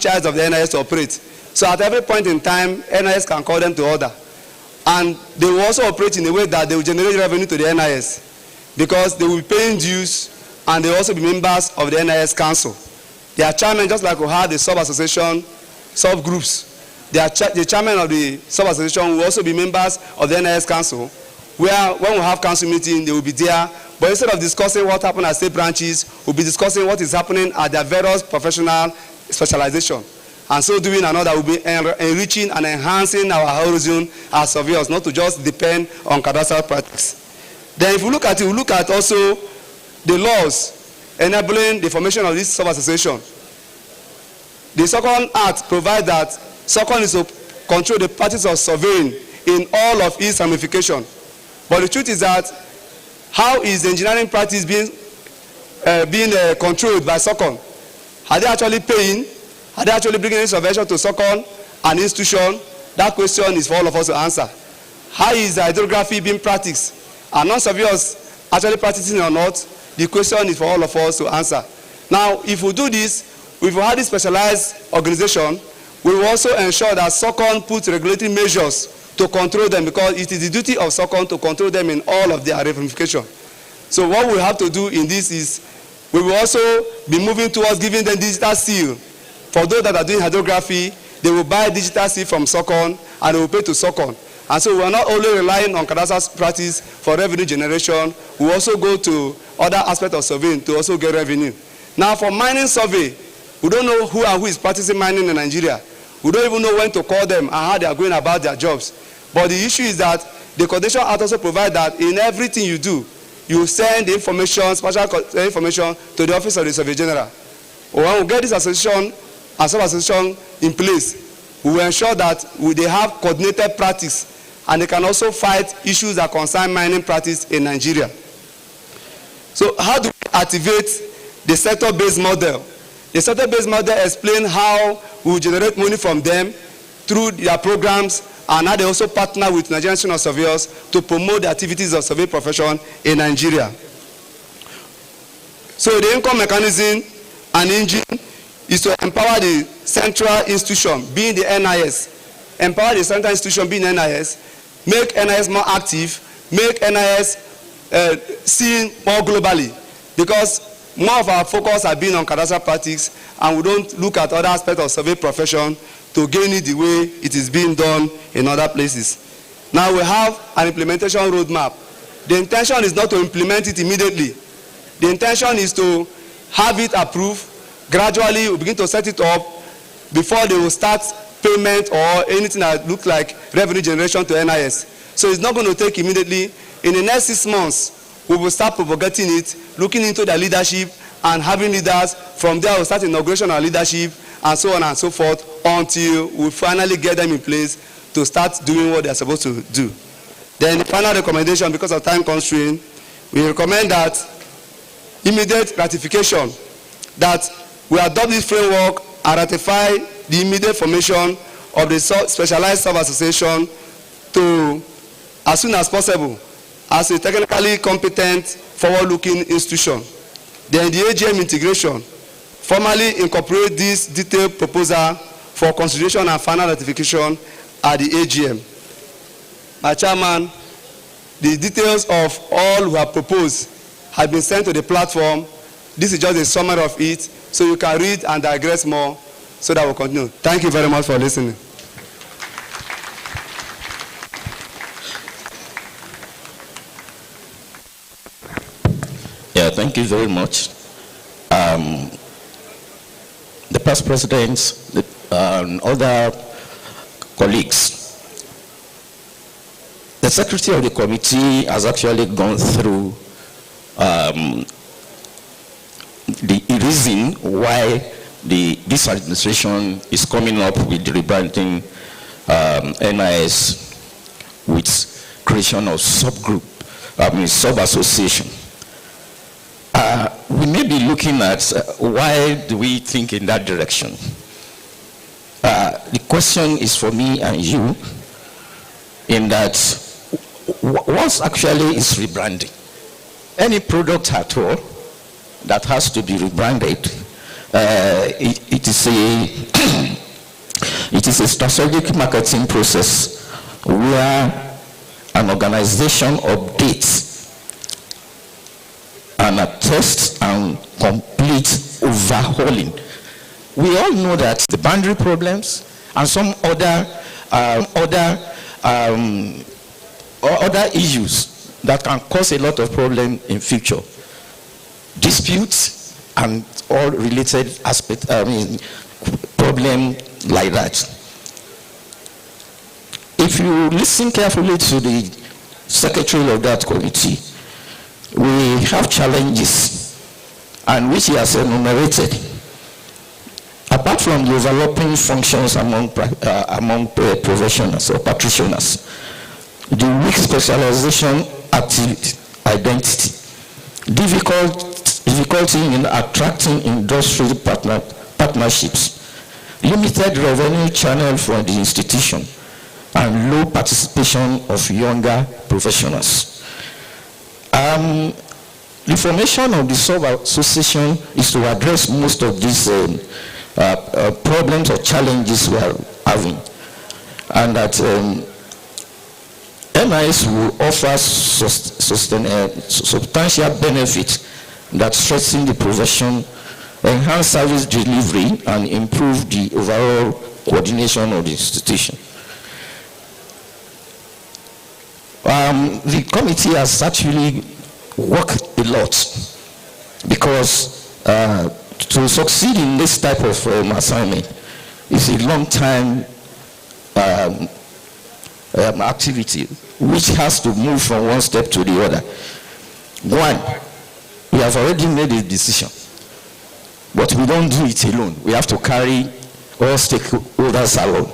franchise of the NIS to operate. So at every point in time, NIS can call them to order. And they will also operate in a way that they will generate revenue to the NIS, because they will be paying dues, and they will also be members of the NIS Council. They are chairmen, just like we had the sub-association, sub-groups. The chairman of the sub-association will also be members of the NIS Council, where when we have council meeting, they will be there. But instead of discussing what happened at state branches, we'll be discussing what is happening at their various professional specialization. And so doing another will be enriching and enhancing our horizon as surveyors, not to just depend on cadastral practice. Then if we look at it, we look at also the laws enabling the formation of this sub-association. The second act provides that SOCON is to control the practice of surveying in all of its ramifications. But the truth is that, how is the engineering practice being controlled by SOCON? Are they actually paying? Are they actually bringing in subvention to SOCON, an institution? That question is for all of us to answer. How is the hydrography being practiced? Are non-surveyors actually practicing or not? The question is for all of us to answer. Now, if we do this, if we have this specialized organization, we will also ensure that SOCON puts regulatory measures to control them, because it is the duty of SOCON to control them in all of their ramifications. So what we have to do in this is, we will also be moving towards giving them digital seal. For those that are doing hydrography, they will buy digital seal from SOCON and they will pay to SOCON. And so we are not only relying on cadastral practice for revenue generation, we also go to other aspects of surveying to also get revenue. Now for mining survey, we don't know who and who is practicing mining in Nigeria. We don't even know when to call them and how they are going about their jobs. But the issue is that the Coordination Act also provides that in everything you do, you send the information, special information, to the Office of the Surveyor General. When we get this association and sub-association in place, we will ensure that they have coordinated practice, and they can also fight issues that concern mining practice in Nigeria. So how do we activate the sector-based model? The sector-based model explains how we generate money from them through their programs, and how they also partner with Nigerian Institute of Surveyors to promote the activities of survey profession in Nigeria. So the income mechanism and engine is to empower the central institution, being the NIS. Empower the central institution, being NIS, make NIS more active, make NIS seen more globally, because more of our focus has been on cadastral practice, and we don't look at other aspects of survey profession to gain it the way it is being done in other places. Now we have an implementation roadmap. The intention is not to implement it immediately. The intention is to have it approved. Gradually, we begin to set it up before they will start payment or anything that looks like revenue generation to NIS. So it's not going to take immediately. In the next 6 months, we will start propagating it, looking into their leadership and having leaders. From there, we'll start inauguration of leadership and so on and so forth until we finally get them in place to start doing what they're supposed to do. Then the final recommendation, because of time constraint, we recommend that immediate ratification, that we adopt this framework and ratify the immediate formation of the specialized sub-association to, as soon as possible, as a technically competent, forward-looking institution. Then the AGM integration, formally incorporate this detailed proposal for consideration and final ratification at the AGM. My chairman, the details of all who have proposed have been sent to the platform. This is just a summary of it, so you can read and digress more, so that we'll continue. Thank you very much for listening. Yeah, thank you very much. The past presidents and other colleagues, the secretary of the committee has actually gone through the reason why this administration is coming up with the rebranding NIS with creation of sub-association. We may be looking at why do we think in that direction. The question is for me and you, in that what actually is rebranding? Any product at all that has to be rebranded it is a it is a strategic marketing process where an organization updates and attests and complete overhauling. We all know that the boundary problems and some other issues that can cause a lot of problem in future, disputes and all related aspects, problem like that. If you listen carefully to the secretary of that committee, we have challenges, and which he has enumerated. Apart from the overlapping functions among professionals or practitioners, the weak specialization identity, difficulty in attracting industry partnerships, limited revenue channel for the institution, and low participation of younger professionals. The formation of the sub-association is to address most of these problems or challenges we are having, and that NIS will offer substantial benefits that strengthen the profession, enhance service delivery, and improve the overall coordination of the institution. The committee has actually worked a lot, because to succeed in this type of assignment is a long time activity, which has to move from one step to the other. One, we have already made a decision, but we don't do it alone. We have to carry all stakeholders along.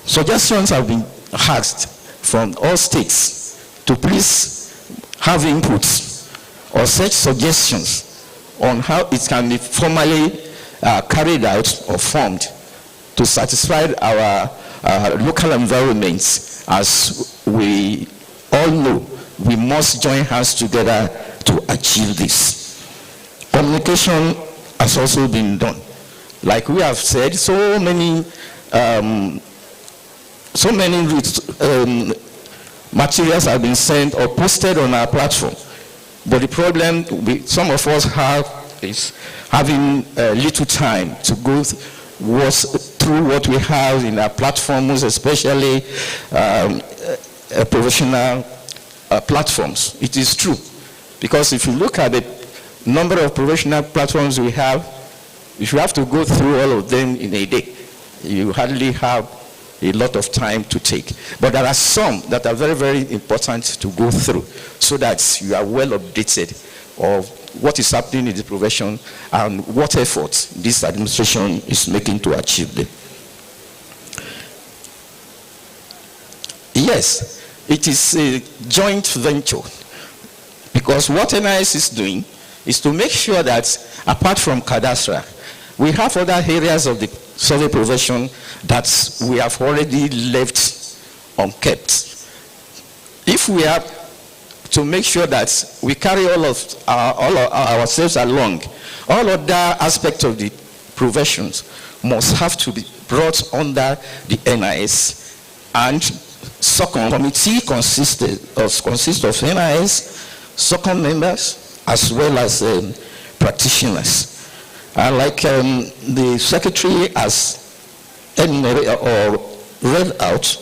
Suggestions have been asked from all states to please have inputs or such suggestions on how it can be formally carried out or formed to satisfy our local environments. As we all know, we must join hands together to achieve this. Communication has also been done. Like we have said, so many materials have been sent or posted on our platform. But the problem some of us have is having little time to go through what we have in our platforms, especially professional platforms. It is true, because if you look at the number of professional platforms we have, if you have to go through all of them in a day, you hardly have a lot of time to take. But there are some that are very, very important to go through, so that you are well updated of what is happening in the profession and what efforts this administration is making to achieve them. Yes, it is a joint venture, because what NIS is doing is to make sure that apart from cadastral, we have other areas of the survey profession that we have already left unkept. If we have to make sure that we carry all of ourselves along, all other aspects of the professions must have to be brought under the NIS. And SOCON committee consists of NIS, SOCON members, as well as practitioners. And like the secretary has read out,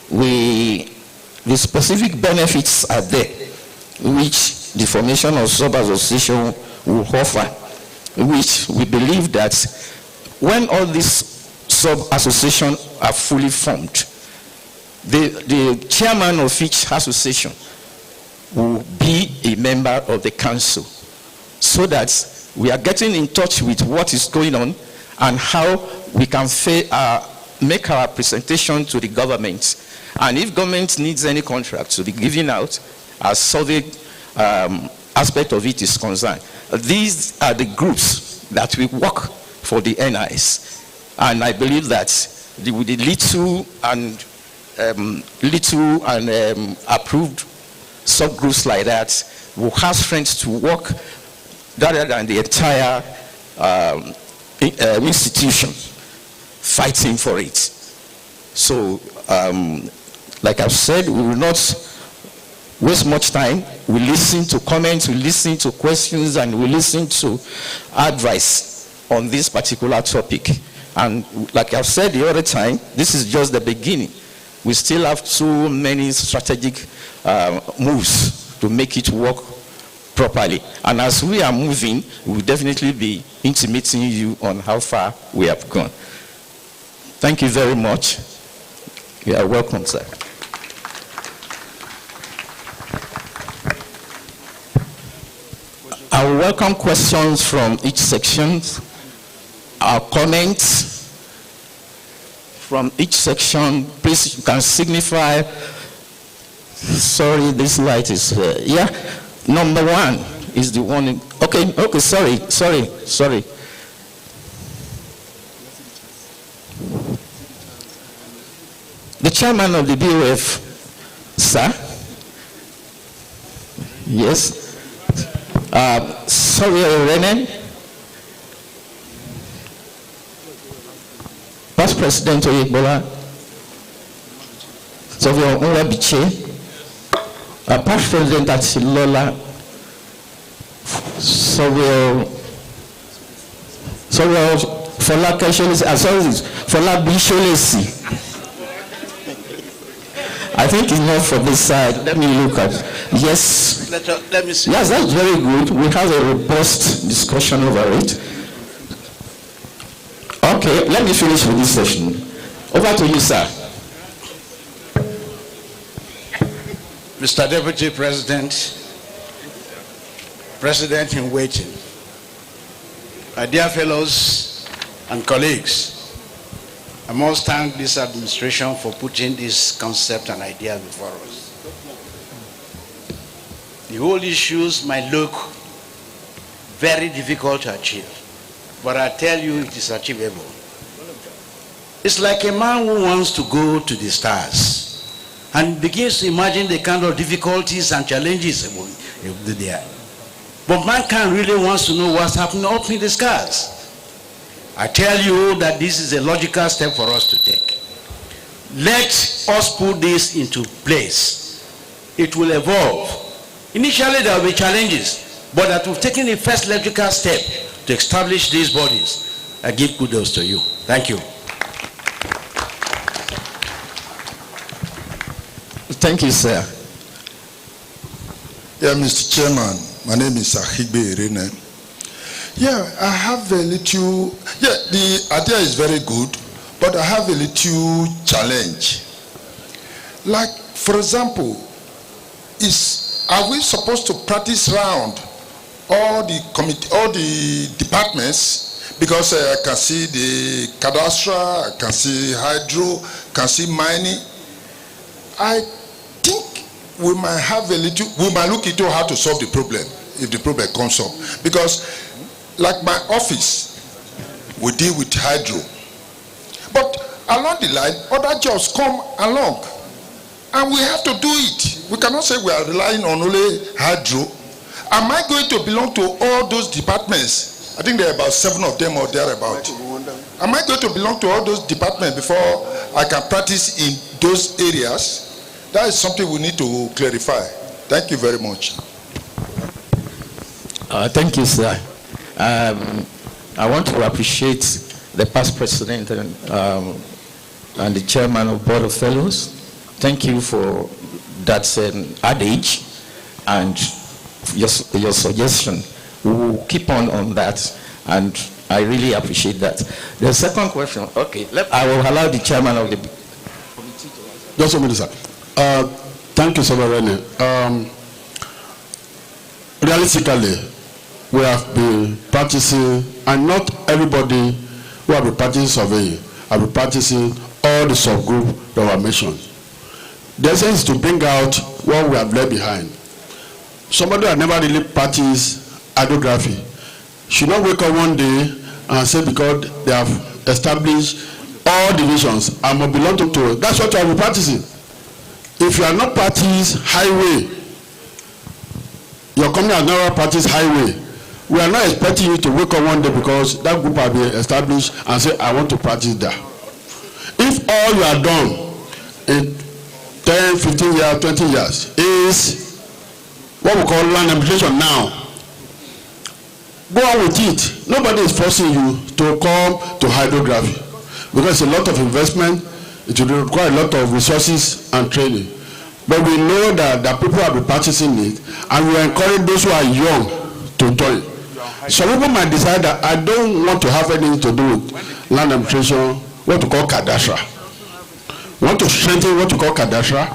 the specific benefits are there, which the formation of sub-association will offer, which we believe that when all these sub-associations are fully formed, the chairman of each association will be a member of the council, so that we are getting in touch with what is going on and how we can make our presentation to the government. And if government needs any contract to be given out, as survey aspect of it is concerned, these are the groups that we work for the NIS. And I believe that with the little and approved subgroups like that will have strength to work rather than the entire institution fighting for it. So, like I've said, we will not waste much time. We listen to comments, we listen to questions, and we listen to advice on this particular topic. And like I've said the other time, this is just the beginning. We still have too many strategic moves to make it work properly. And as we are moving, we'll definitely be intimating you on how far we have gone. Thank you very much. You are welcome, sir. I will welcome questions from each section, our comments from each section. Please, you can signify. Sorry, this light is yeah. Number one is the one in, okay, sorry. The chairman of the BOF, sir. Yes. Sorry, René. Past President Oyebola. Sorry, Onwabiche. Past President Atilola. Sorry, Folake Sholesi. Folabi Sholesi. I think it's not for this side. Let me look at it. Yes. Let me see. Yes, that's very good. We have a robust discussion over it. Okay, let me finish with this session. Over to you, sir. Mr. Deputy President, President in waiting, my dear fellows and colleagues, I must thank this administration for putting this concept and idea before us. The whole issues might look very difficult to achieve, but I tell you it is achievable. It's like a man who wants to go to the stars and begins to imagine the kind of difficulties and challenges will be there. But mankind really wants to know what's happening up in the skies. I tell you that this is a logical step for us to take. Let us put this into place. It will evolve. Initially there will be challenges, but that we've taken the first logical step to establish these bodies. I give kudos to you. Thank you. Thank you, sir. Yeah, Mr. Chairman, my name is Ahigbe Irene. Yeah, I have a little, the idea is very good, but I have a little challenge. Like, for example, are we supposed to practice round all the departments? Because I can see the cadastral, I can see hydro, can see mining. I think we might look into how to solve the problem if the problem comes up. Because like my office, we deal with hydro. But along the line, other jobs come along. And we have to do it. We cannot say we are relying on only hydro. Am I going to belong to all those departments? I think there are about 7 of them or thereabout. Am I going to belong to all those departments before I can practice in those areas? That is something we need to clarify. Thank you very much. Thank you, sir. I want to appreciate the past president and the chairman of Board of Fellows. Thank you for that adage and your suggestion. We will keep on that, and I really appreciate that. The second question, okay, I will allow the chairman of the committee to answer. Just a minute, sir. Thank you, Sir Rene. Realistically, we have been practicing, and not everybody who have been practicing surveying have been practicing all the subgroups that were mentioned. The essence is to bring out what we have left behind. Somebody who never really practiced hydrography should not wake up one day and say because they have established all divisions and must belong to it. That's what you have been practicing. If you are not practicing highway, your company has never practiced highway, We are not expecting you to wake up one day because that group has been established and say, I want to practice that. If all you have done in 10, 15 years, 20 years is what we call land administration now, go on with it. Nobody is forcing you to come to hydrography because it's a lot of investment. It will require a lot of resources and training. But we know that people have been practicing it, and we encourage those who are young to join. Some people might decide that I don't want to have anything to do with land administration, what we call cadastre. We want to strengthen what we call cadastre.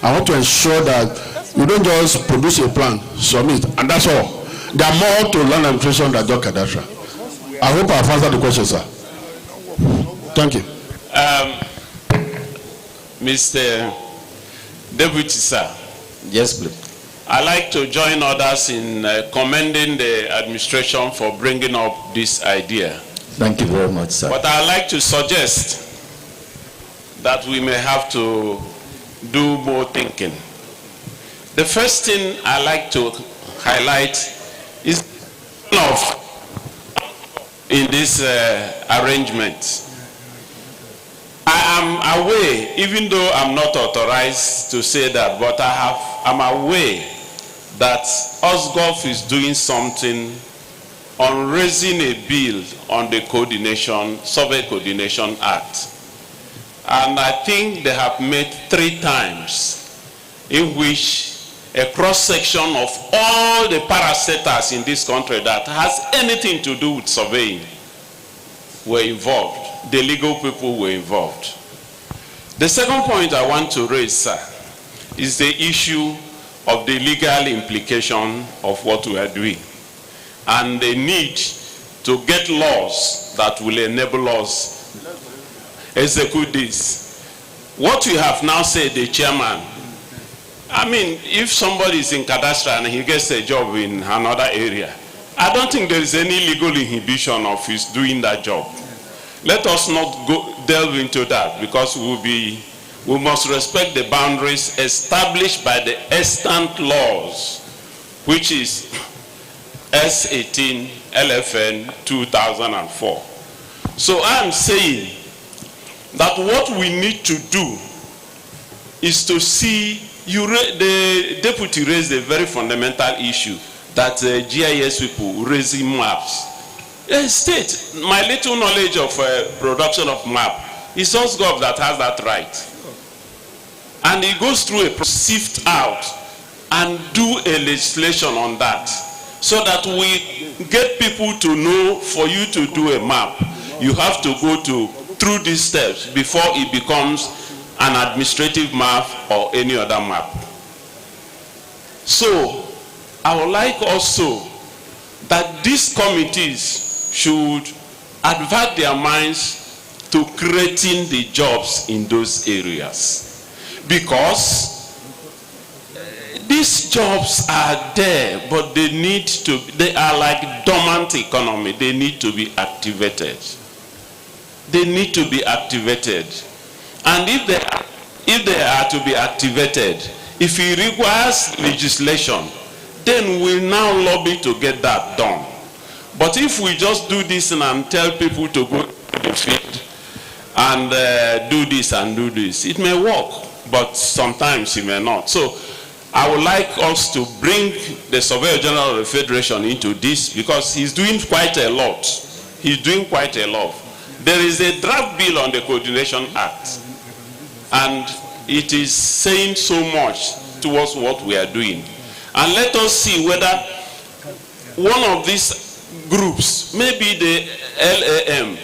I want to ensure that you don't just produce a plan, submit, and that's all. There are more to land administration than just cadastre. I hope I've answered the question, sir. Thank you. Mr. Deputy, sir. Yes, please. I'd like to join others in commending the administration for bringing up this idea. Thank you very much, sir. But I'd like to suggest that we may have to do more thinking. The first thing I'd like to highlight is in this arrangement. I am aware, even though I'm not authorized to say that, but I'm aware that OSGov is doing something on raising a bill on the Survey Coordination Act. And I think they have made 3 times in which a cross-section of all the parastatals in this country that has anything to do with surveying were involved. The legal people were involved. The second point I want to raise, sir, is the issue of the legal implication of what we are doing and the need to get laws that will enable us execute this. What you have now said, the chairman, I mean, if somebody is in cadastre and he gets a job in another area, I don't think there is any legal inhibition of his doing that job. Let us not delve into that because we must respect the boundaries established by the extant laws, which is S18 LFN 2004. So I'm saying that what we need to do is to see, the deputy raised a very fundamental issue that GIS people raising maps. State, my little knowledge of production of map, it's OSGov that has that right. And it goes through a sift out and do a legislation on that so that we get people to know for you to do a map, you have to go through these steps before it becomes an administrative map or any other map. So, I would like also that these committees should advert their minds to creating the jobs in those areas. Because these jobs are there, but they are like dormant economy. They need to be activated. They need to be activated. And if they are to be activated, if it requires legislation, then we now lobby to get that done. But if we just do this and tell people to go to the field and do this and do this, it may work, but sometimes it may not. So I would like us to bring the Surveyor General of the Federation into this because he's doing quite a lot. He's doing quite a lot. There is a draft bill on the Coordination Act, and it is saying so much towards what we are doing. And let us see whether one of these groups, maybe the LAM,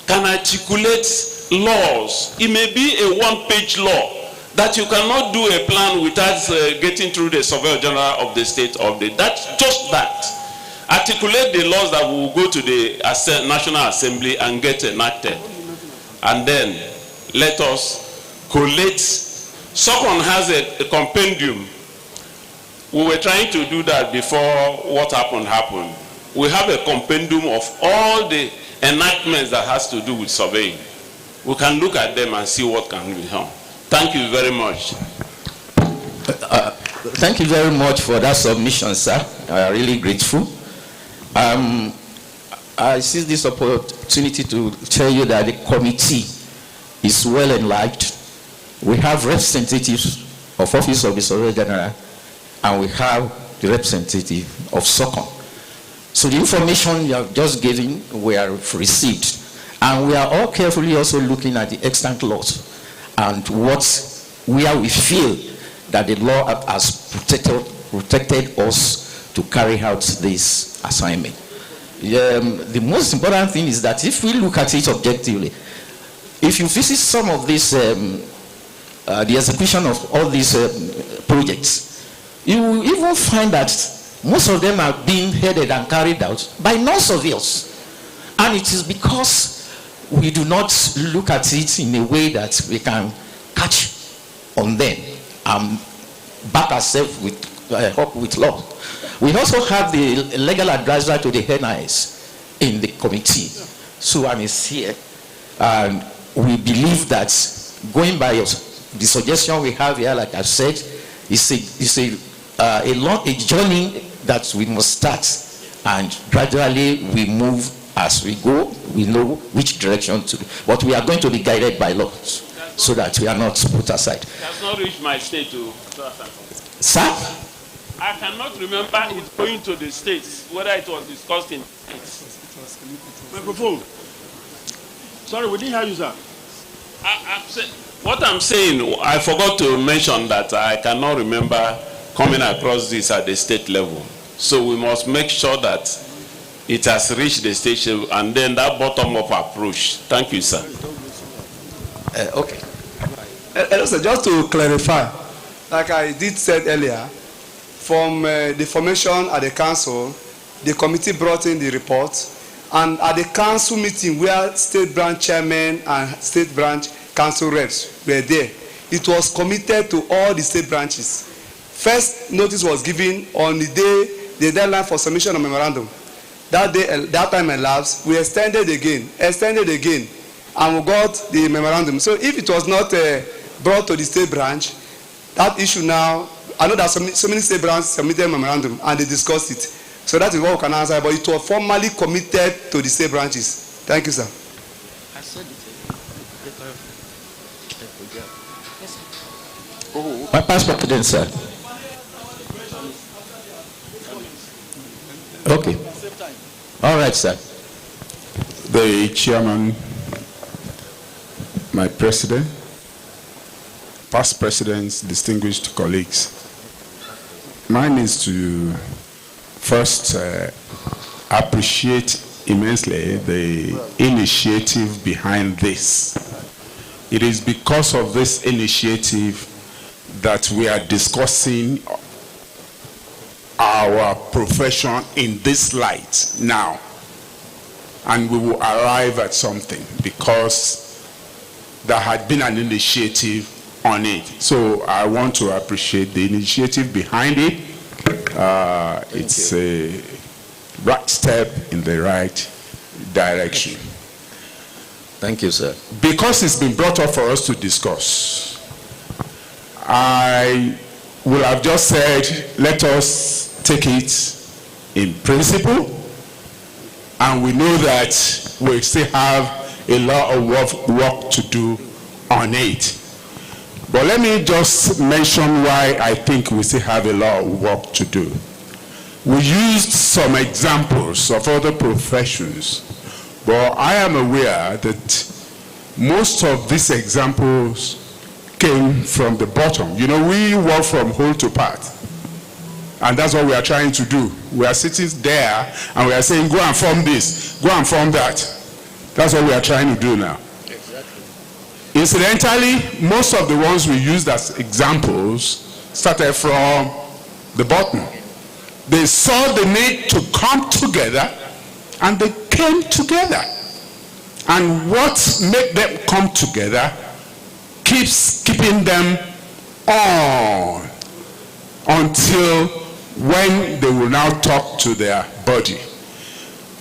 can articulate laws. It may be a one-page law that you cannot do a plan without getting through the Surveyor General of the state of the, that's just that. Articulate the laws that will go to the National Assembly and get enacted. And then let us collate. Someone has a compendium. We were trying to do that before what happened. We have a compendium of all the enactments that has to do with surveying. We can look at them and see what can be done. Thank you very much. Thank you very much for that submission, sir. I'm really grateful. I seize this opportunity to tell you that the committee is well enlarged. We have representatives of Office of the Surveyor General, and we have the representative of SOCON. So the information you have just given, we have received. And we are all carefully also looking at the extant laws and where we feel that the law has protected us to carry out this assignment. The most important thing is that if we look at it objectively, if you visit some of these, the execution of all these projects, you will even find that most of them are being headed and carried out by non-surveyors. And it is because we do not look at it in a way that we can catch on them and back ourselves with law. We also have the legal advisor to the NIS in the committee. Suwan is here. And we believe that going by the suggestion we have here, like I said, is a long journey that we must start, and gradually we move as we go. We know which direction to, but we are going to be guided by laws so that we are not put aside. It has not reached my state to. Sir? I cannot remember it going to the states, whether it was discussed in states. Microphone. Sorry, we didn't hear you, sir. What I'm saying, I forgot to mention that I cannot remember coming across this at the state level. So we must make sure that it has reached the state level, and then that bottom-up approach. Thank you, sir. Okay. Just to clarify, like I did said earlier, from the formation at the council, the committee brought in the report, and at the council meeting where state branch chairman and state branch council reps were there, it was committed to all the state branches. First notice was given on the day, the deadline for submission of memorandum. That day, that time elapsed, we extended again, and we got the memorandum. So if it was not brought to the state branch, that issue now, I know that so many state branches submitted memorandum and they discussed it. So that is what we can answer, but it was formally committed to the state branches. Thank you, sir. I said it. My past president, sir. Okay. All right, sir. The chairman, my president, past presidents, distinguished colleagues. Mine is to first appreciate immensely the initiative behind this. It is because of this initiative that we are discussing our profession in this light now. And we will arrive at something because there had been an initiative on it. So I want to appreciate the initiative behind it. It's a right step in the right direction. Thank you, sir. Because it's been brought up for us to discuss, I will have just said, let us take it in principle, and we know that we still have a lot of work to do on it. But let me just mention why I think we still have a lot of work to do. We used some examples of other professions, but I am aware that most of these examples came from the bottom. You know, we work from whole to part. And that's what we are trying to do. We are sitting there and we are saying, go and form this, go and form that. That's what we are trying to do now. Exactly. Incidentally, most of the ones we used as examples started from the bottom. They saw the need to come together and they came together. And what made them come together keeps keeping them on until when they will now talk to their body.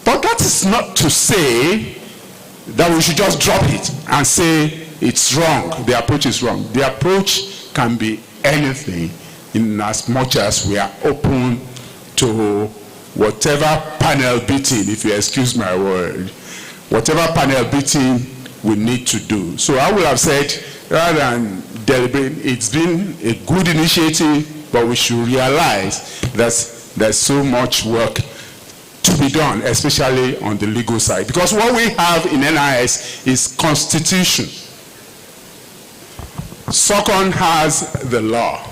But that is not to say that we should just drop it and say it's wrong, the approach is wrong. The approach can be anything in as much as we are open to whatever panel beating, if you excuse my word, whatever panel beating we need to do. So I would have said, rather than deliberate, it's been a good initiative, but we should realize that there's so much work to be done, especially on the legal side. Because what we have in NIS is constitution. SOCON has the law.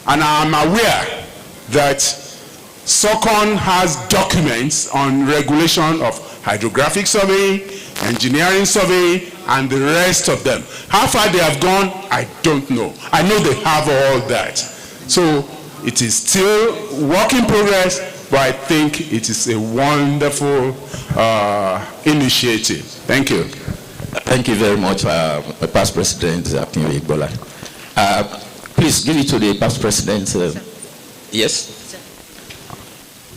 And I'm aware that SOCON has documents on regulation of hydrographic survey, engineering survey, and the rest of them. How far they have gone, I don't know. I know they have all that. So it is still work in progress, but I think it is a wonderful initiative. Thank you. Thank you very much, Past President Akinwe Igbola. Please give it to the Past President. Yes?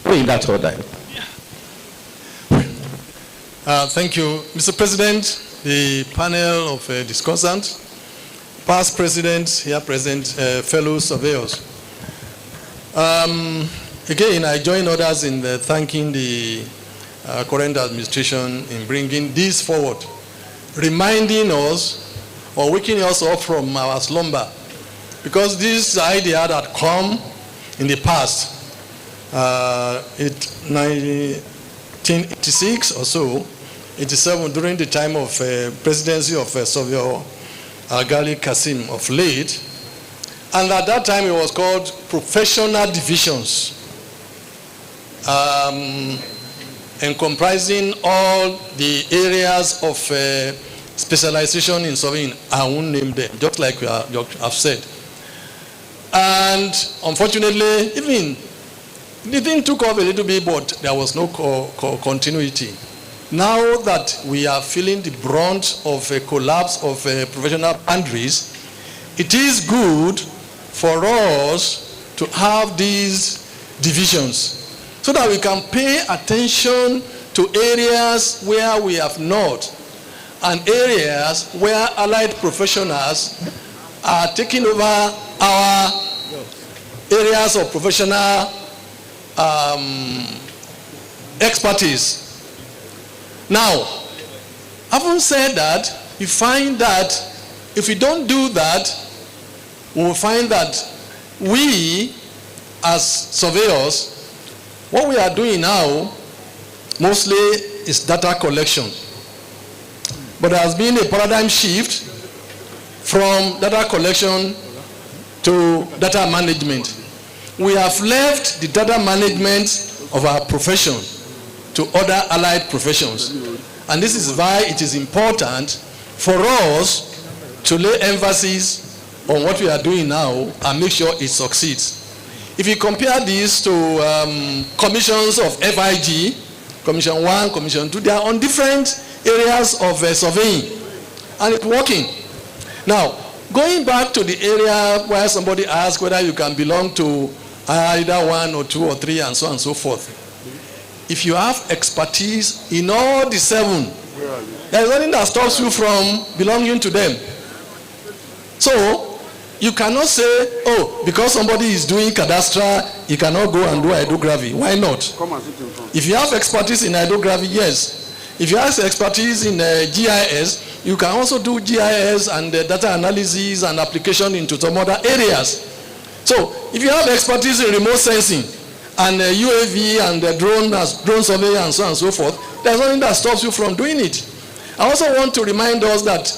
In that order. Thank you, Mr. President, the panel of discussants, past presidents, here present, fellow surveyors. Again, I join others in thanking the current administration in bringing this forward, reminding us or waking us up from our slumber, because this idea that come in the past, 1986 or so, 87, during the time of presidency of Surveyor Gali Kasim of late, and at that time it was called professional divisions, and comprising all the areas of specialization in surveying. I won't name them, just like I've said. And unfortunately, even the thing took off a little bit, but there was no continuity. Now that we are feeling the brunt of a collapse of professional boundaries, it is good for us to have these divisions so that we can pay attention to areas where we have not, and areas where allied professionals are taking over our areas of professional expertise. Now, having said that, you find that if we don't do that, we will find that we, as surveyors, what we are doing now mostly is data collection. But there has been a paradigm shift from data collection to data management. We have left the data management of our profession to other allied professions. And this is why it is important for us to lay emphasis on what we are doing now and make sure it succeeds. If you compare this to commissions of FIG, Commission 1, Commission 2, they are on different areas of surveying, and it's working. Now, going back to the area where somebody asked whether you can belong to either 1 or 2 or 3 and so on and so forth. If you have expertise in all the 7, there is nothing that stops you from belonging to them. So, you cannot say, oh, because somebody is doing cadastral, he cannot go and do hydrography. Why not? If you have expertise in hydrography, yes. If you have expertise in GIS, you can also do GIS and data analysis and application into some other areas. So, if you have expertise in remote sensing and UAV and drone survey and so on and so forth, there's nothing that stops you from doing it. I also want to remind us that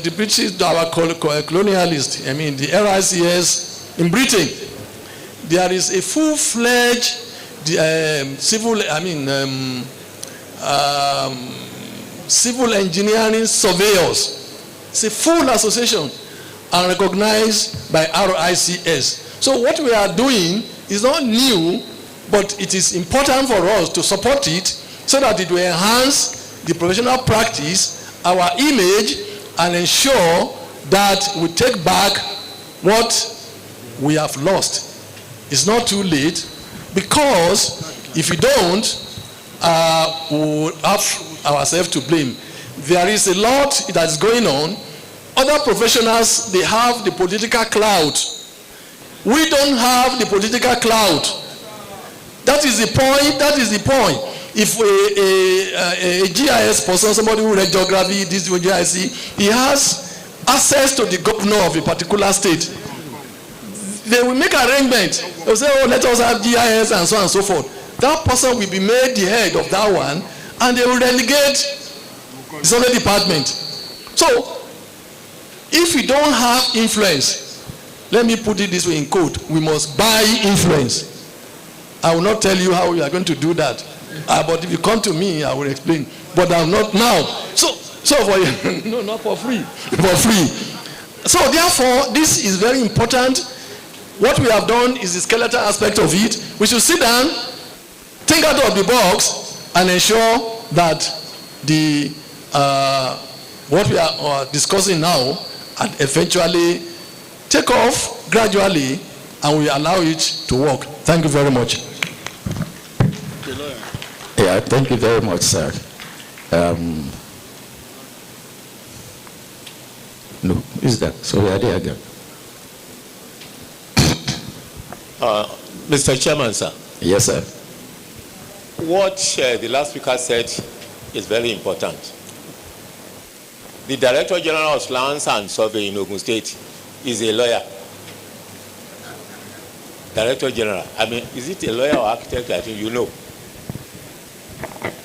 the British, our colonialists, I mean the RICS in Britain, there is a full-fledged civil engineering surveyors. It's a full association and recognized by RICS. So what we are doing is not new, but it is important for us to support it so that it will enhance the professional practice, our image, and ensure that we take back what we have lost. It's not too late, because if we don't, we'll have ourselves to blame. There is a lot that is going on. Other professionals, they have the political clout. We don't have the political clout. That is the point. That is the point. If a GIS person, somebody who read geography, this GIS, he has access to the governor of a particular state, they will make arrangement. They will say, oh, let us have GIS and so on and so forth. That person will be made the head of that one, and they will relegate the survey department. So, if we don't have influence, let me put it this way in code, we must buy influence. I will not tell you how we are going to do that. But if you come to me, I will explain. But I'm not now. So for you, no, not for free. For free. So therefore, this is very important. What we have done is the skeletal aspect of it. We should sit down, think out of the box, and ensure that the what we are discussing now and eventually take off gradually, and we allow it to work. Thank you very much. Yeah, thank you very much, sir. No, is that? Sorry, I did again. Mr. Chairman, sir. Yes, sir. What the last speaker said is very important. The Director General of Lands and Survey in Ogun State is a lawyer. Director General. I mean, is it a lawyer or architect? I think you know.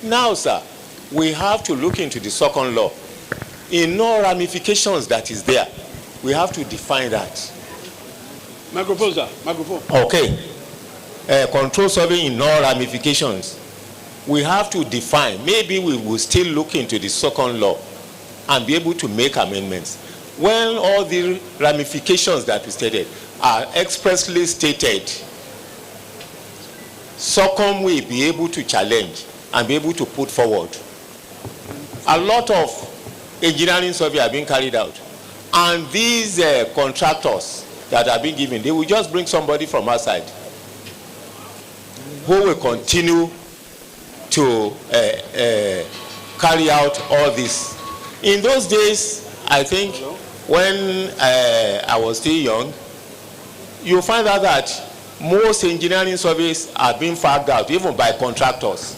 Now, sir, we have to look into the second law. In no ramifications that is there, we have to define that. Microphone, sir. Microphone. Okay. Control survey in no ramifications. We have to define. Maybe we will still look into the second law and be able to make amendments. When all the ramifications that we stated are expressly stated, SOCOM will be able to challenge and be able to put forward. A lot of engineering survey are being carried out, and these contractors that are being given, they will just bring somebody from outside who will continue to carry out all this. In those days, I think, when I was still young, you find out that most engineering surveys are being fagged out, even by contractors,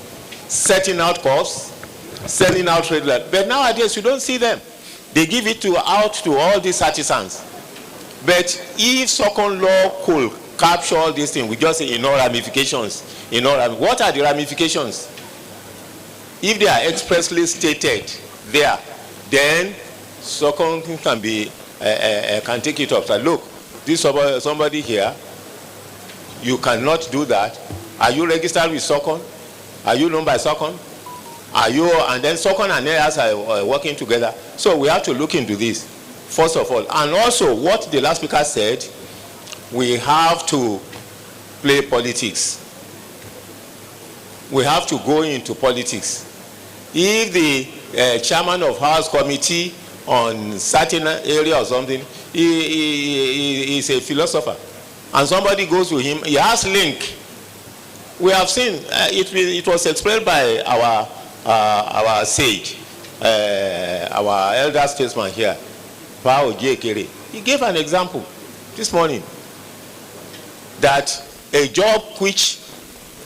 setting out costs, selling out trade. But nowadays, you don't see them. They give it out to all these artisans. But if second law could capture all these things, we just say in all ramifications. What are the ramifications? If they are expressly stated there, then second can be can take it up. So look, this somebody here, you cannot do that. Are you registered with SOCON? Are you known by SOCON? Are you, and then SOCON and others are working together. So we have to look into this, first of all. And also, what the last speaker said, we have to play politics. We have to go into politics. If the chairman of House Committee on certain area or something, he is a philosopher, and somebody goes to him, he has link. We have seen, it was explained by our sage, our elder statesman here, Pao J. He gave an example this morning that a job which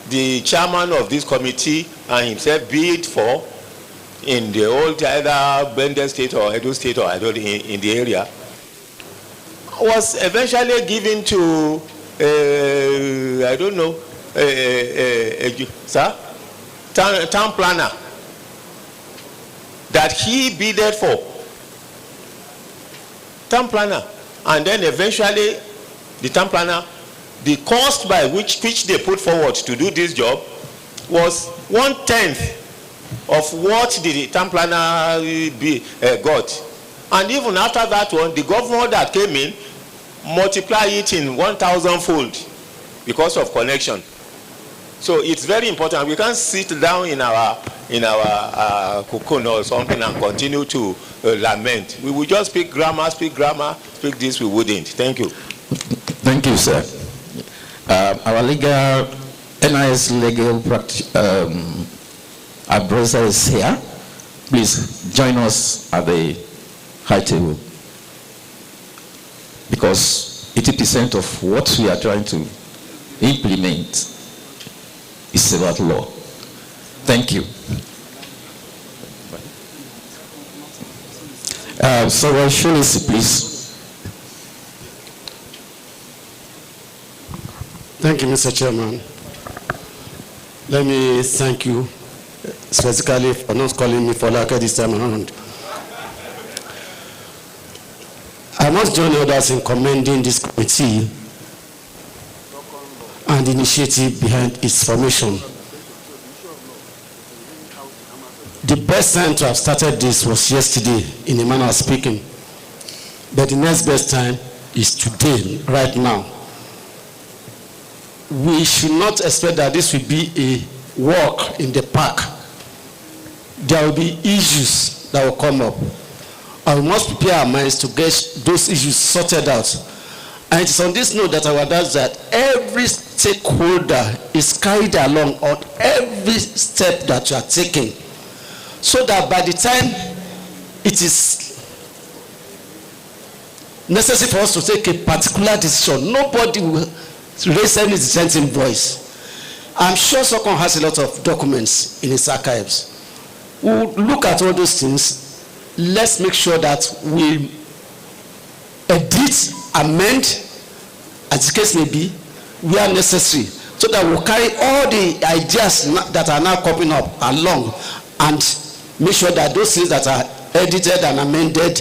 the chairman of this committee and himself bid for in the old either Bender State or Edo State or I don't know, in the area, was eventually given to I don't know, town planner that he bidded for. Town planner, and then eventually the town planner, the cost by which they put forward to do this job was 1/10 of what the town planner got. And even after that one, the governor that came in multiplied it in 1,000-fold because of connection. So it's very important. We can't sit down in our cocoon or something and continue to lament. We will just speak grammar, speak this, we wouldn't. Thank you. Thank you, sir. Our legal, NIS legal advisor is here. Please join us at the high table, because 80% of what we are trying to implement It's about law. Thank you. So Shulisi, please. Thank you, Mr. Chairman. Let me thank you specifically for not calling me for like this time around. I must join others in commending this committee and the initiative behind its formation. The best time to have started this was yesterday, in a manner of speaking. But the next best time is today, right now. We should not expect that this will be a walk in the park. There will be issues that will come up. And we must prepare our minds to get those issues sorted out. And it's on this note that I would ask that every stakeholder is carried along on every step that you are taking, so that by the time it is necessary for us to take a particular decision, nobody will raise any dissenting voice. I'm sure SOCON has a lot of documents in its archives. We'll look at all those things. Let's make sure that we edit, amend, as the case may be, where necessary, so that we'll carry all the ideas that are now coming up along and make sure that those things that are edited and amended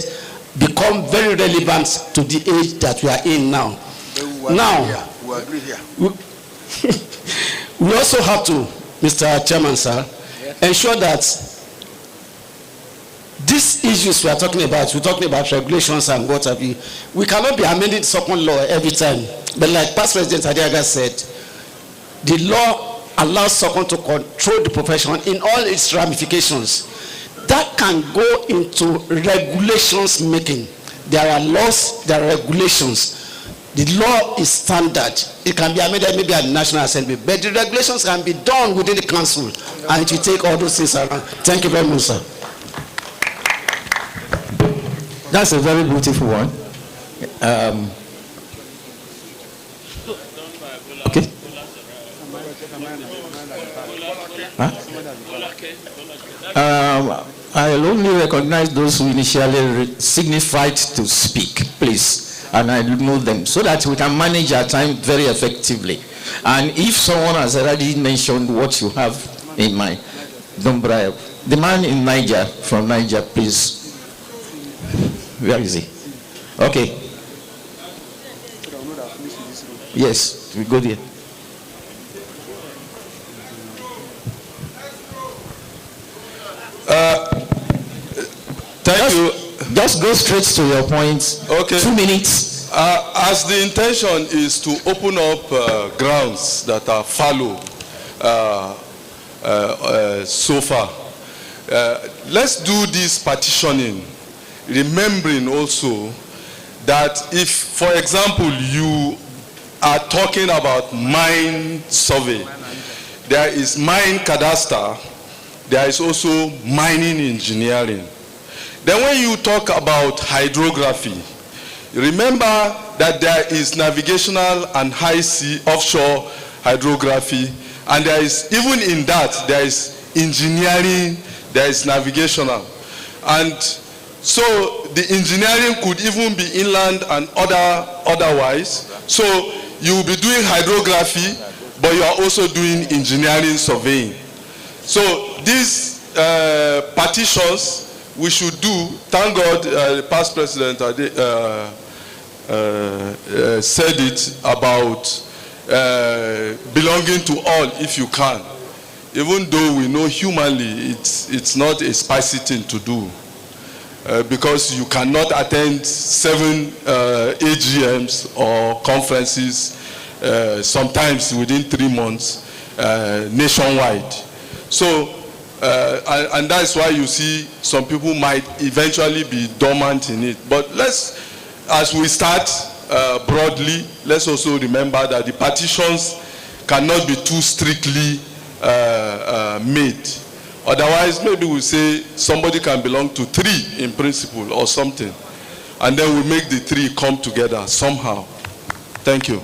become very relevant to the age that we are in now. We also have to, Mr. Chairman, sir, ensure that these issues we're talking about regulations and what have you, we cannot be amending SOCON law every time. But like past President Adiaga said, the law allows SOCON to control the profession in all its ramifications. That can go into regulations making. There are laws, there are regulations. The law is standard. It can be amended maybe at the National Assembly, but the regulations can be done within the council, and it will take all those things around. Thank you very much, sir. That's a very beautiful one. Okay. Huh? I'll only recognize those who initially signified to speak, please, and I know them, so that we can manage our time very effectively. And if someone has already mentioned what you have in mind, don't bribe. The man in Niger, from Niger, please. Where is he? Okay. Yes, we go there. Thank you. Just go straight to your point. Okay. 2 minutes. As the intention is to open up grounds that are fallow so far, let's do this partitioning, remembering also that if, for example, you are talking about mine survey, there is mine cadastre, there is also mining engineering. Then when you talk about hydrography, remember that there is navigational and high sea offshore hydrography, and there is, even in that, there is engineering, there is navigational. And so the engineering could even be inland and otherwise. So you will be doing hydrography, but you are also doing engineering surveying. So these partitions we should do. Thank God the past president said it about belonging to all if you can. Even though we know humanly it's not a spicy thing to do. Because you cannot attend 7 AGMs or conferences sometimes within 3 months nationwide. So, and that's why you see some people might eventually be dormant in it. But let's, as we start broadly, let's also remember that the partitions cannot be too strictly made. Otherwise, maybe we say somebody can belong to 3 in principle or something. And then we make the 3 come together somehow. Thank you.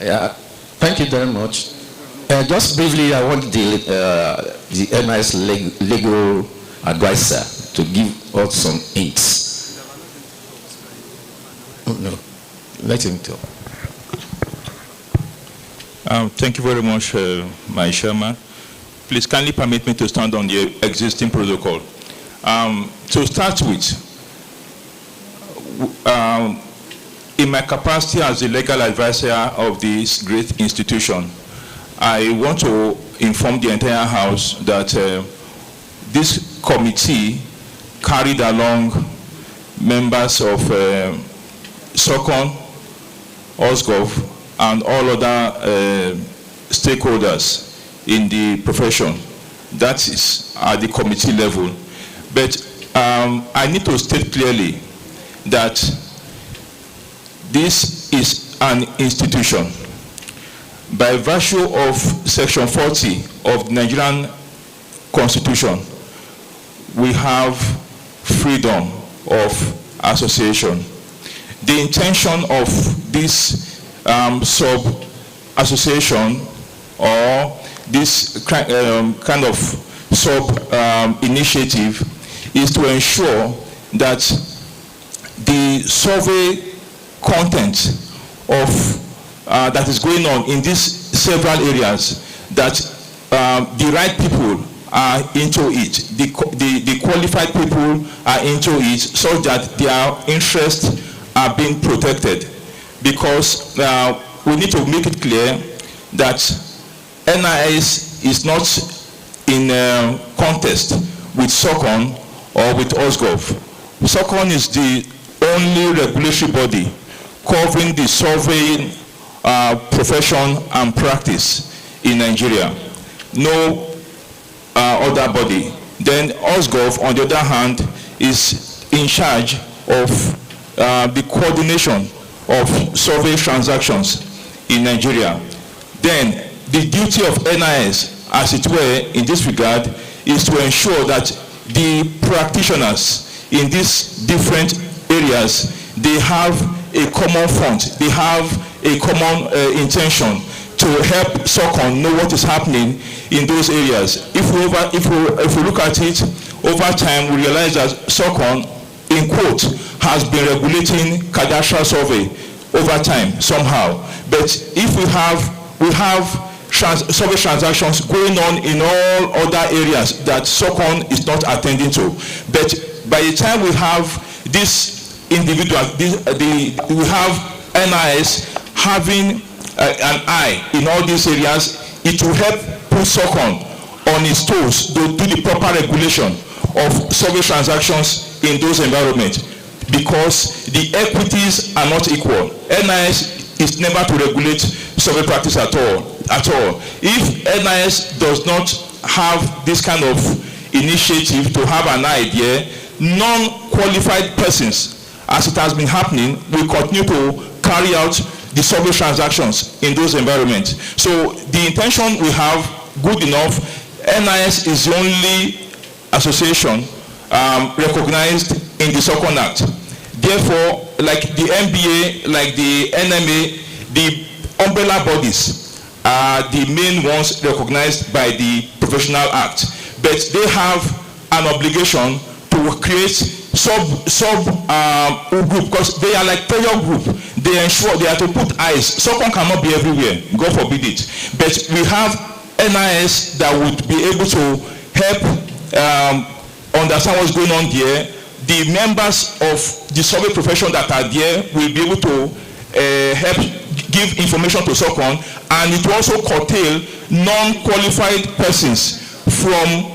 Yeah, thank you very much. Just briefly, I want the NIS legal advisor to give us some hints. Oh, no, let him talk. Thank you very much, my chairman. Please kindly permit me to stand on the existing protocol. To start with, in my capacity as the legal advisor of this great institution, I want to inform the entire House that this committee carried along members of SOCON, OSGov, and all other stakeholders in the profession. That is at the committee level. But I need to state clearly that this is an institution. By virtue of Section 40 of the Nigerian Constitution, we have freedom of association. The intention of this sub-association or this kind of sub-initiative is to ensure that the survey content of that is going on in these several areas, that the right people are into it, the qualified people are into it, so that their interests are being protected. Because we need to make it clear that NIS is not in contest with SOCON or with OSGov. SOCON is the only regulatory body covering the surveying profession and practice in Nigeria. No other body. Then OSGov, on the other hand, is in charge of the coordination of survey transactions in Nigeria. Then the duty of NIS, as it were, in this regard, is to ensure that the practitioners in these different areas, they have a common front, they have a common intention to help SOCON know what is happening in those areas. If we look at it over time, we realize that SOCON, in quote, has been regulating cadastral survey over time somehow. But if we have survey transactions going on in all other areas that SOCON is not attending to. But by the time we have this individual, we have NIS having an eye in all these areas, it will help put SOCON on its toes to do the proper regulation of survey transactions in those environments, because the equities are not equal. NIS is never to regulate survey practice at all. If NIS does not have this kind of initiative to have an idea, non-qualified persons, as it has been happening, will continue to carry out the survey transactions in those environments. So the intention we have, good enough. NIS is the only association recognized in the SOCON Act. Therefore, like the NBA, like the NMA, the umbrella bodies are the main ones recognized by the Professional Act. But they have an obligation to create sub group, because they are like player group. They ensure they are to put eyes. SOCON cannot be everywhere, God forbid it. But we have NIS that would be able to help understand what's going on there. The members of the survey profession that are there will be able to help give information to SOCON, and it will also curtail non-qualified persons from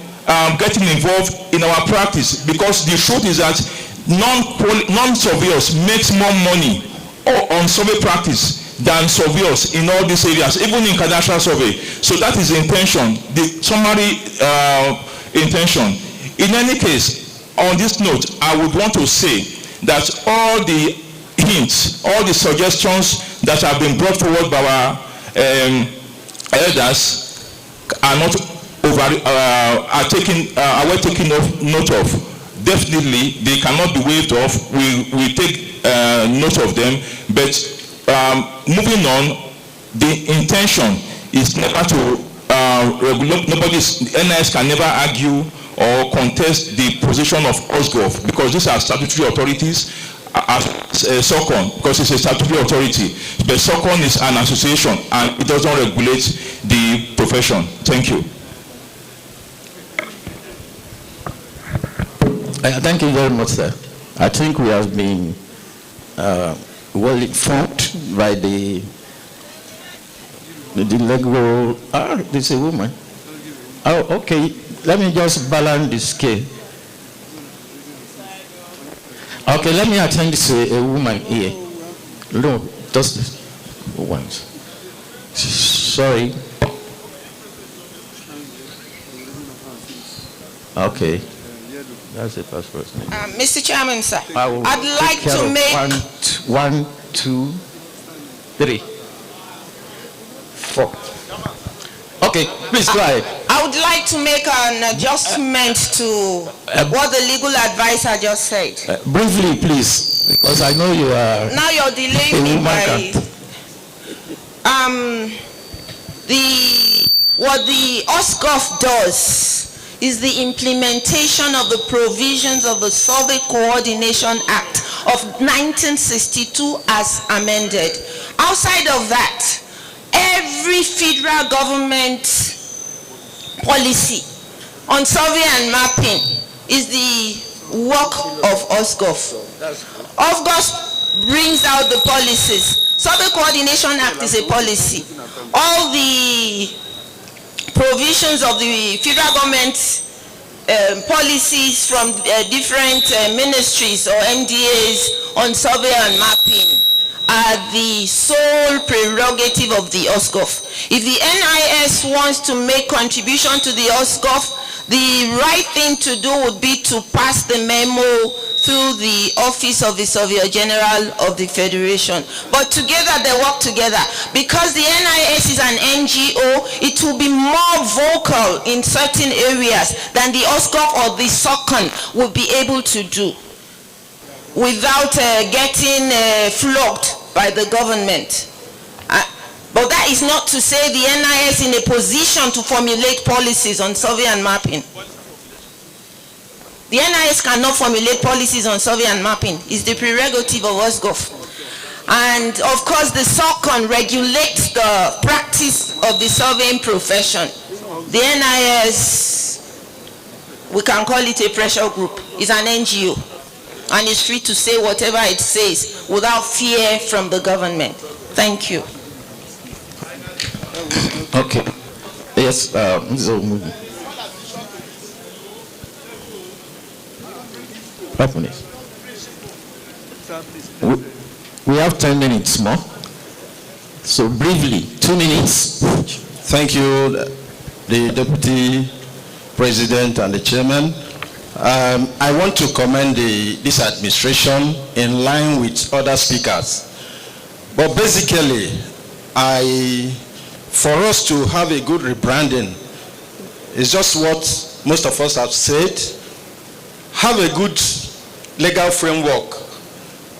getting involved in our practice, because the truth is that non-surveyors makes more money on survey practice than surveyors in all these areas, even in cadastral survey. So that is the intention, the summary intention. In any case, on this note, I would want to say that all the hints, all the suggestions that have been brought forward by our elders are not are taken note of. Definitely, they cannot be waived off. We take note of them. But moving on, the intention is never to regulate. NIS can never argue or contest the position of OSGov because these are statutory authorities. As SOCON, because it's a statutory authority, but SOCON is an association and it doesn't regulate the profession. Thank you. Thank you very much, sir. I think we have been well informed by the legal. This is a woman. Oh, okay. Let me just balance the scale. Okay, let me attend to a woman here. No, just this once. Sorry. Okay. That's the first person. Mr. Chairman, sir, I'd like to make... 1, 2, 3, 4. Okay, please go ahead. I would like to make an adjustment to what the legal advisor just said. Briefly, please, because I know you are... Now you're delaying me by... What the OSGov does is the implementation of the provisions of the Survey Coordination Act of 1962 as amended. Outside of that, every federal government policy on survey and mapping is the work of OSGov. OSGov brings out the policies. Survey Coordination Act is a policy. All the provisions of the federal government policies from different ministries or MDAs on survey and mapping are the sole prerogative of the OSGov. If the NIS wants to make contribution to the OSGov, the right thing to do would be to pass the memo through the Office of the Surveyor General of the Federation. But together, they work together. Because the NIS is an NGO, it will be more vocal in certain areas than the OSGov or the SOCON will be able to do without getting flogged by the government. But that is not to say the NIS is in a position to formulate policies on survey and mapping. The NIS cannot formulate policies on survey and mapping. It's the prerogative of OSGov. And of course the SOCON regulates the practice of the surveying profession. The NIS, we can call it a pressure group, is an NGO. And it's free to say whatever it says without fear from the government. Thank you. Okay. Yes, we have 10 minutes more. So briefly, 2 minutes. Thank you, the Deputy President and the Chairman. I want to commend this administration in line with other speakers. But basically, for us to have a good rebranding is just what most of us have said. Have a good legal framework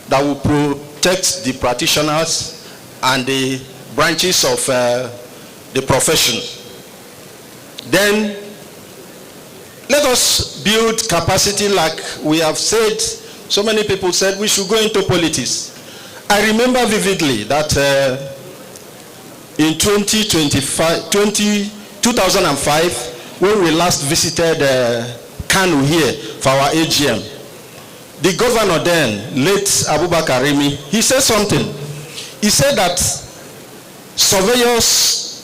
that will protect the practitioners and the branches of the profession. Then let us build capacity like we have said. So many people said we should go into politics. I remember vividly that in 2005, when we last visited Kanu here for our AGM, the governor then, late Abubakar Remi, he said something. He said that surveyors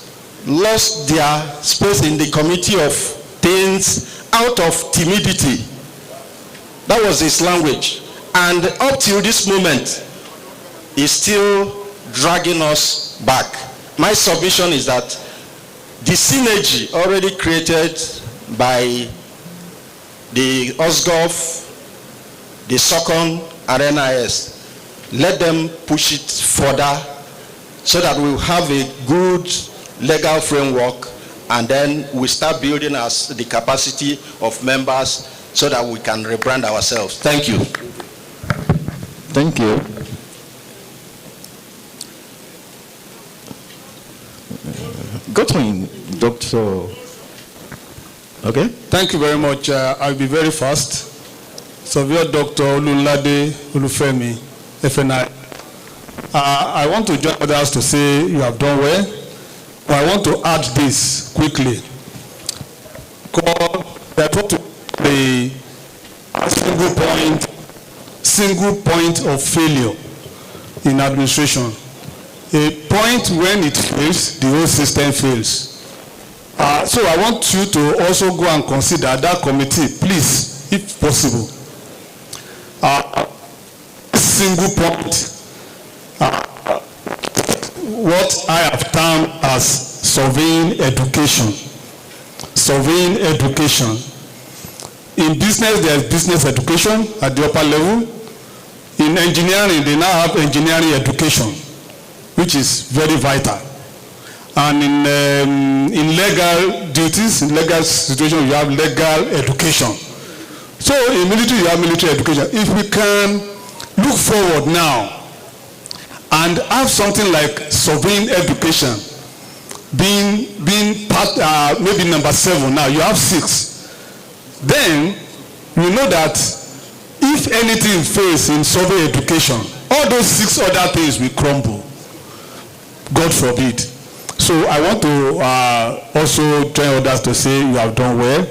lost their space in the committee of things out of timidity. That was his language. And up till this moment, he's still dragging us back. My submission is that the synergy already created by the OSGov, the SOCON, and NIS, let them push it further so that we'll have a good legal framework, and then we start building us the capacity of members so that we can rebrand ourselves. Thank you. Thank you. Go Cotton, Dr. Okay. Thank you very much. I'll be very fast. Surveyor Dr. Olunlade Olufemi, FNI. I want to join others to say you have done well. But I want to add this quickly. That what the single point of failure in administration. A point when it fails, the whole system fails. So I want you to also go and consider that committee, please, if possible. Single point. What I have termed as surveying education. Surveying education. In business, there is business education at the upper level. In engineering, they now have engineering education, which is very vital. And in legal duties, in legal situation, you have legal education. So in military, you have military education. If we can look forward now and have something like surveying education being part, maybe number 7 now, you have 6. Then you know that if anything fails in survey education, all those 6 other things will crumble. God forbid. So I want to also join others to say you have done well,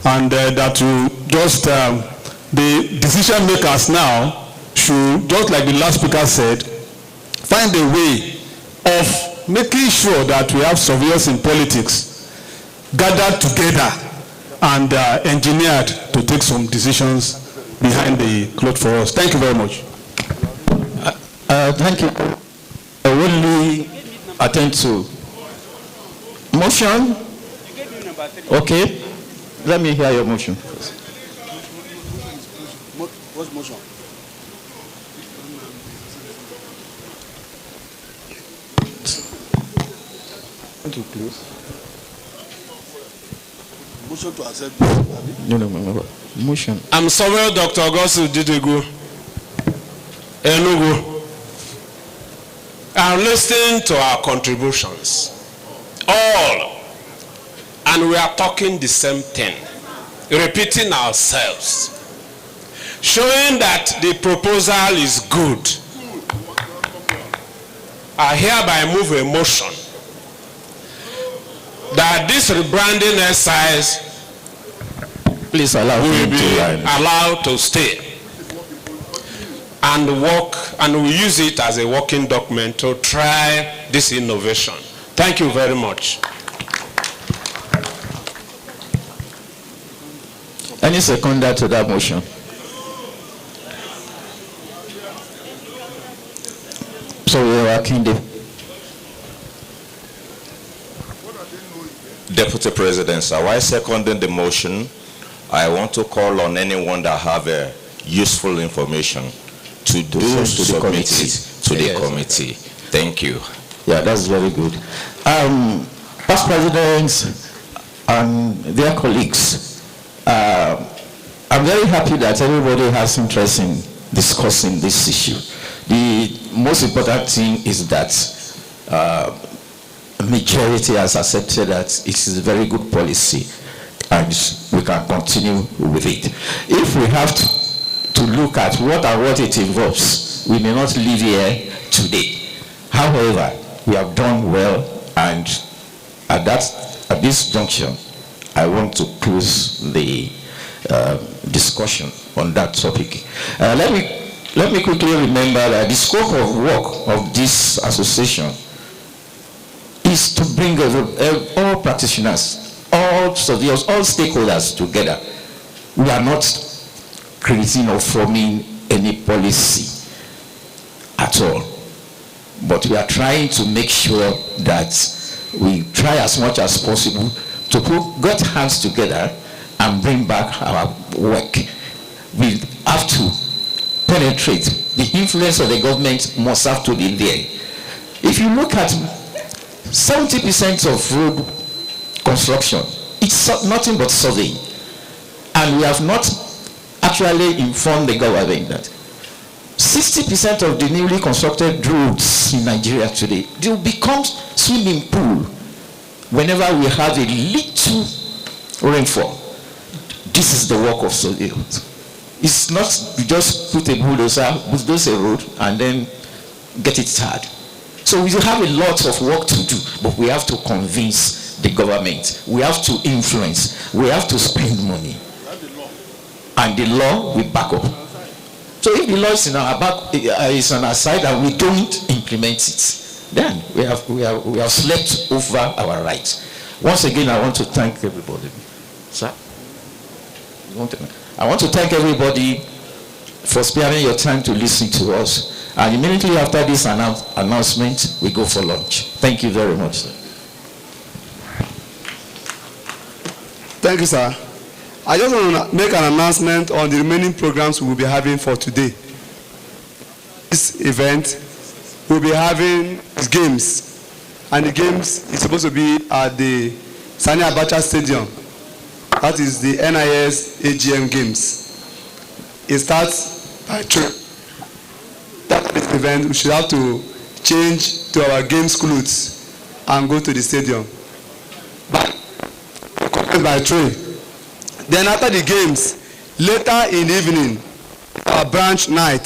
and that you just, the decision makers now should, just like the last speaker said, find a way of making sure that we have surveyors in politics gathered together and engineered to take some decisions behind the cloth for us. Thank you very much. Thank you. I will only attend to motion. Okay. Let me hear your motion. What's motion? To close. Motion to accept. No. Motion. I'm Samuel Dr. Augusto Didegu, Enugu. I'm listening to our contributions, all, and we are talking the same thing, repeating ourselves, showing that the proposal is good. I hereby move a motion that this rebranding exercise please allow will be allowed to stay and work, and we use it as a working document to try this innovation. Thank you very much. Any seconder to that motion? So we are Kinde. Deputy President, so while seconding the motion, I want to call on anyone that have useful information to submit it to the committee. Thank you. Yeah, that's very good. Past presidents and their colleagues, I'm very happy that everybody has interest in discussing this issue. The most important thing is that majority has accepted that it is a very good policy and we can continue with it. If we have to look at what it involves, we may not live here today. However, we have done well, and at this junction, I want to close the discussion on that topic. Let me quickly remember that the scope of work of this association is to bring all practitioners, all surveyors, all stakeholders together. We are not creating or forming any policy at all, but we are trying to make sure that we try as much as possible to get hands together and bring back our work. We have to penetrate. The influence of the government must have to be there. If you look at 70% of road construction, it's nothing but surveying. And we have not actually informed the government that 60% of the newly constructed roads in Nigeria today, they will become swimming pool. whenever we have a little rainfall, this is the work of surveyors. It's not you just put a bulldozer a road and then get it started. So we have a lot of work to do, but we have to convince the government. We have to influence. We have to spend money. And the law will back up. So if the law is is on our side and we don't implement it, then we have slept over our rights. Once again, I want to thank everybody. Sir? I want to thank everybody for sparing your time to listen to us. And immediately after this announcement, we go for lunch. Thank you very much, sir. Thank you, sir. I just want to make an announcement on the remaining programs we will be having for today. This event, we'll be having games. And the games is supposed to be at the Sani Abacha Stadium. That is the NIS AGM Games. It starts by 3. After this event, we should have to change to our games clothes and go to the stadium. By 3. Then after the games, later in the evening, our branch night,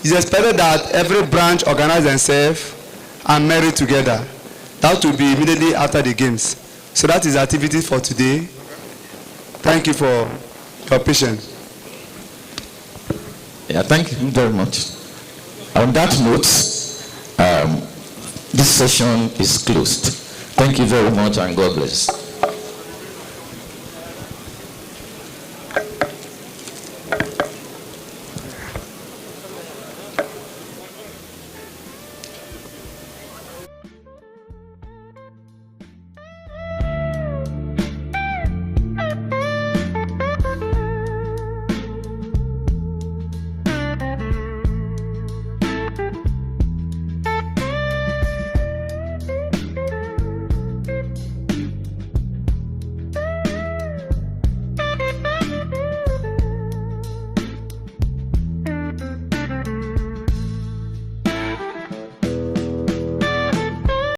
it's expected that every branch organize themselves and marry together. That will be immediately after the games. So that is the activity for today. Thank you for your patience. Yeah, thank you very much. On that note, this session is closed. Thank you very much and God bless.